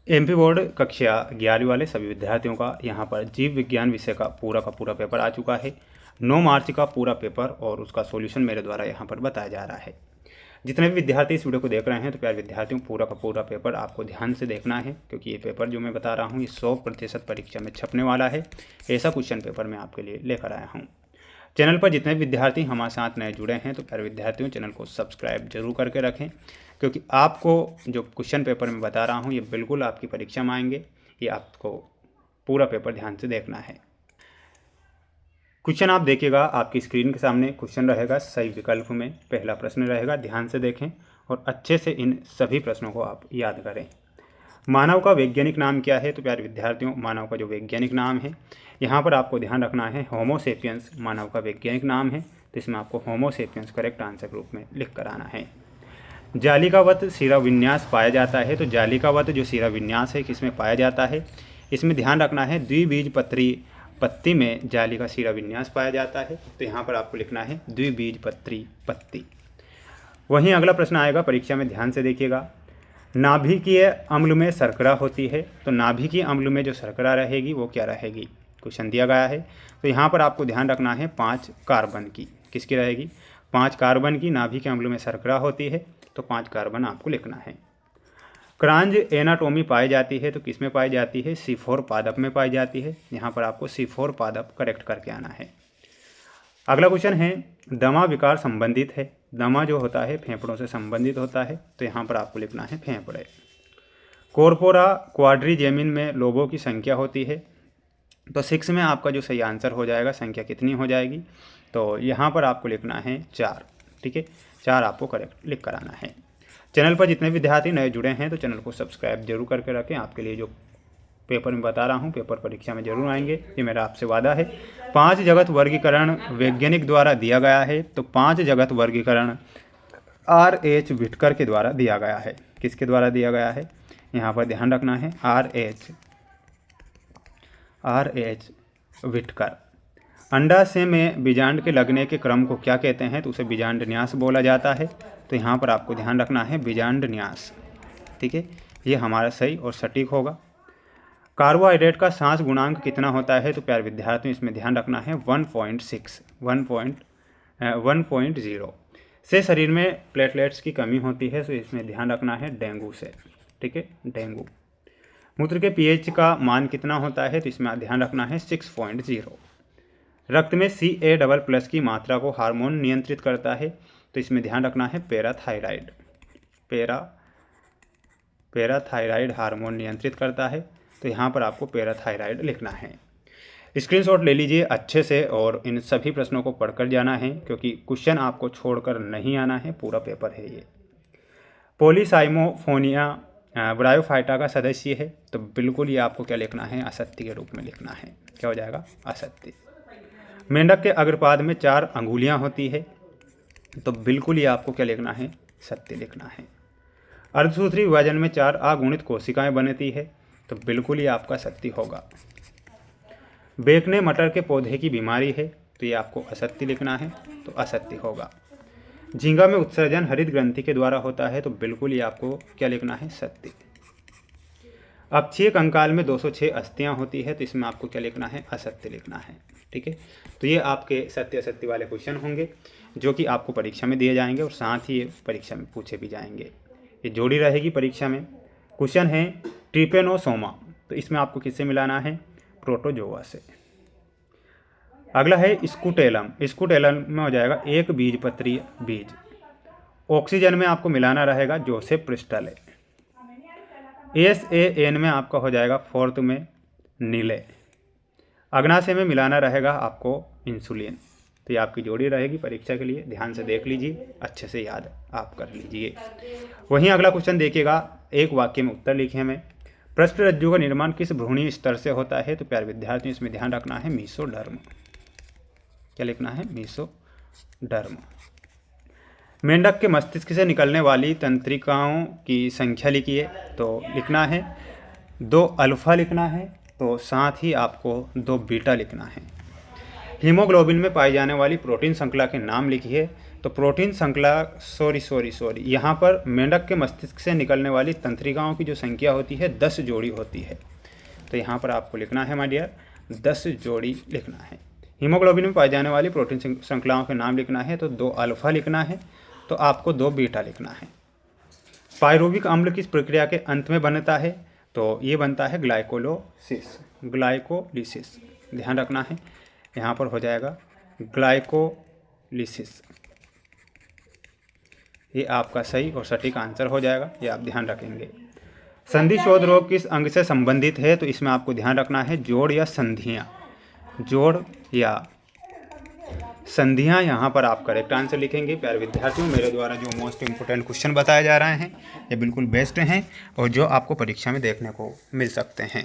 MP board कक्षा 11वीं वाले सभी विद्यार्थियों का यहाँ पर जीव विज्ञान विषय का पूरा पेपर आ चुका है। 9 मार्च का पूरा पेपर और उसका सॉल्यूशन मेरे द्वारा यहाँ पर बताया जा रहा है। जितने भी विद्यार्थी इस वीडियो को देख रहे हैं तो प्यारे विद्यार्थियों, पूरा पेपर आपको ध्यान से देखना है, क्योंकि ये पेपर जो मैं बता रहा हूँ ये 100% परीक्षा में छपने वाला है। ऐसा क्वेश्चन पेपर मैं आपके लिए लेकर आया हूँ। चैनल पर जितने विद्यार्थी हमारे साथ नए जुड़े हैं तो प्यारे विद्यार्थियों, चैनल को सब्सक्राइब जरूर करके रखें, क्योंकि आपको जो क्वेश्चन पेपर में बता रहा हूँ ये बिल्कुल आपकी परीक्षा में आएंगे। ये आपको पूरा पेपर ध्यान से देखना है। क्वेश्चन आप देखिएगा, आपकी स्क्रीन के सामने क्वेश्चन रहेगा, सही विकल्प में पहला प्रश्न रहेगा। ध्यान से देखें और अच्छे से इन सभी प्रश्नों को आप याद करें। मानव का वैज्ञानिक नाम क्या है? तो प्यारे विद्यार्थियों, मानव का जो वैज्ञानिक नाम है यहाँ पर आपको ध्यान रखना है होमो सेपियंस मानव का वैज्ञानिक नाम है, तो इसमें आपको होमो सेपियंस करेक्ट आंसर के रूप में लिख कर आना है। जालिकावत शिराविन्यास पाया जाता है, तो जालिकावत जो शिराविन्यास है किसमें पाया जाता है? इसमें ध्यान रखना है द्विबीजपत्री पत्ती में जाली का शिराविन्यास पाया जाता है, तो यहाँ पर आपको लिखना है द्विबीजपत्री पत्ती। वहीं अगला प्रश्न आएगा, परीक्षा में ध्यान से देखिएगा। नाभिकीय अम्ल में शर्करा होती है, तो नाभिकीय अम्ल में जो शर्करा रहेगी वो क्या रहेगी? क्वेश्चन दिया गया है, तो यहाँ पर आपको ध्यान रखना है 5 कार्बन की। किसकी रहेगी? 5 कार्बन की नाभिकीय अम्ल में शर्करा होती है, तो 5 कार्बन आपको लिखना है। क्रांज एनाटोमी पाई जाती है, तो किस में पाई जाती है? C4 पादप में पाई जाती है। यहाँ पर आपको C4 पादप करेक्ट करके आना है। अगला क्वेश्चन है, दमा विकार संबंधित है। दमा जो होता है फेफड़ों से संबंधित होता है, तो यहाँ पर आपको लिखना है फेफड़े। कॉर्पोरा क्वाड्रिजेमिन में लोबों की संख्या होती है, तो 6 में आपका जो सही आंसर हो जाएगा, संख्या कितनी हो जाएगी? तो यहाँ पर आपको लिखना है 4। ठीक है, 4 आपको करेक्ट लिख कर आना है। चैनल पर जितने विद्यार्थी नए जुड़े हैं तो चैनल को सब्सक्राइब जरूर करके रखें। आपके लिए जो पेपर में बता रहा हूँ पेपर परीक्षा में जरूर आएंगे, ये मेरा आपसे वादा है। 5 जगत वर्गीकरण वैज्ञानिक द्वारा दिया गया है, तो 5 जगत वर्गीकरण R.H. विटकर के द्वारा दिया गया है। किसके द्वारा दिया गया है? यहाँ पर ध्यान रखना है R.H. विटकर। अंडाशय में बीजांड के लगने के क्रम को क्या कहते हैं? तो उसे बीजांडन्यास बोला जाता है, तो यहाँ पर आपको ध्यान रखना है बीजांडन्यास। ठीक है, ये हमारा सही और सटीक होगा। कार्बोहाइड्रेट का सांस गुणांक कितना होता है? तो प्यारे विद्यार्थियों, इसमें ध्यान रखना है 1.0 से शरीर में प्लेटलेट्स की कमी होती है, तो इसमें ध्यान रखना है डेंगू से। ठीक है, डेंगू। मूत्र के पीएच का मान कितना होता है? तो इसमें ध्यान रखना है 6.0। रक्त में Ca++ की मात्रा को हार्मोन नियंत्रित करता है, तो इसमें ध्यान रखना है पैराथायराइड। पैराथायराइड हार्मोन नियंत्रित करता है, तो यहाँ पर आपको पैराथायराइड लिखना है। स्क्रीनशॉट ले लीजिए अच्छे से और इन सभी प्रश्नों को पढ़कर जाना है, क्योंकि क्वेश्चन आपको छोड़कर नहीं आना है, पूरा पेपर है ये। पॉलीसाइमोफोनिया ब्रायोफाइटा का सदस्य है, तो बिल्कुल ये आपको क्या लिखना है? असत्य के रूप में लिखना है। क्या हो जाएगा? असत्य। मेंढक के अग्रपाद में 4 अंगुलियां होती है, तो बिल्कुल ये आपको क्या लिखना है? सत्य लिखना है। अर्धसूत्री विभाजन में 4 अगुणित कोशिकाएं बनती है, तो बिल्कुल ये आपका सत्य होगा। बेकने मटर के पौधे की बीमारी है, तो ये आपको असत्य लिखना है, तो असत्य होगा। झींगा में उत्सर्जन हरित ग्रंथि के द्वारा होता है, तो बिल्कुल ये आपको क्या लिखना है? सत्य। अपक्षीय कंकाल में 206 अस्थियां होती है, तो इसमें आपको क्या लिखना है? असत्य लिखना है। ठीक है, तो ये आपके सत्य असत्य वाले क्वेश्चन होंगे जो कि आपको परीक्षा में दिए जाएंगे और साथ ही ये परीक्षा में पूछे भी जाएंगे। ये जोड़ी रहेगी परीक्षा में। क्वेश्चन है ट्रिपेनोसोमा, तो इसमें आपको किससे मिलाना है? प्रोटोजोआ से। अगला है स्कूटेलम। स्कूटेलम में हो जाएगा 1 बीजपत्री बीज। ऑक्सीजन में आपको मिलाना रहेगा जोसेफ प्रिस्टल। SAN में आपका हो जाएगा 4th में नीले। अग्नाशय में मिलाना रहेगा आपको इंसुलिन। तो ये आपकी जोड़ी रहेगी परीक्षा के लिए। ध्यान से देख लीजिए, अच्छे से याद आप कर लीजिए। वहीं अगला क्वेश्चन देखिएगा, एक वाक्य में उत्तर लिखे हमें। पृष्ठ रज्जु का निर्माण किस भ्रूणीय स्तर से होता है? तो प्यारे विद्यार्थियों, इसमें ध्यान रखना है मीसोडर्म। क्या लिखना है? मीसोडर्म। मेंढक के मस्तिष्क से निकलने वाली तंत्रिकाओं की संख्या लिखिए, तो लिखना है 2 अल्फा लिखना है, तो साथ ही आपको 2 बीटा लिखना है। हीमोग्लोबिन में पाई जाने वाली प्रोटीन श्रृंखला के नाम लिखिए, तो तो प्रोटीन श्रृंखला सॉरी यहाँ पर मेंढक के मस्तिष्क से निकलने वाली तंत्रिकाओं की जो संख्या होती है 10 जोड़ी होती है। तो यहाँ पर आपको लिखना है माय डियर 10 जोड़ी लिखना है। हीमोग्लोबिन में पाई जाने वाली प्रोटीन श्रृंखलाओं के नाम लिखना है तो 2 अल्फा लिखना है, तो आपको 2 बीटा लिखना है। पायरुविक अम्ल किस प्रक्रिया के अंत में बनता है? तो ये बनता है ग्लाइकोलिसिस। ध्यान रखना है, यहाँ पर हो जाएगा ग्लाइकोलिसिस। ये आपका सही और सटीक आंसर हो जाएगा, ये आप ध्यान रखेंगे। संधि शोध रोग किस अंग से संबंधित है? तो इसमें आपको ध्यान रखना है जोड़ या संधियाँ, जोड़ या संधियाँ यहाँ पर आप करेक्ट आंसर लिखेंगे। प्यारे विद्यार्थियों, मेरे द्वारा जो मोस्ट इम्पोर्टेंट क्वेश्चन बताए जा रहे हैं ये बिल्कुल बेस्ट हैं और जो आपको परीक्षा में देखने को मिल सकते हैं।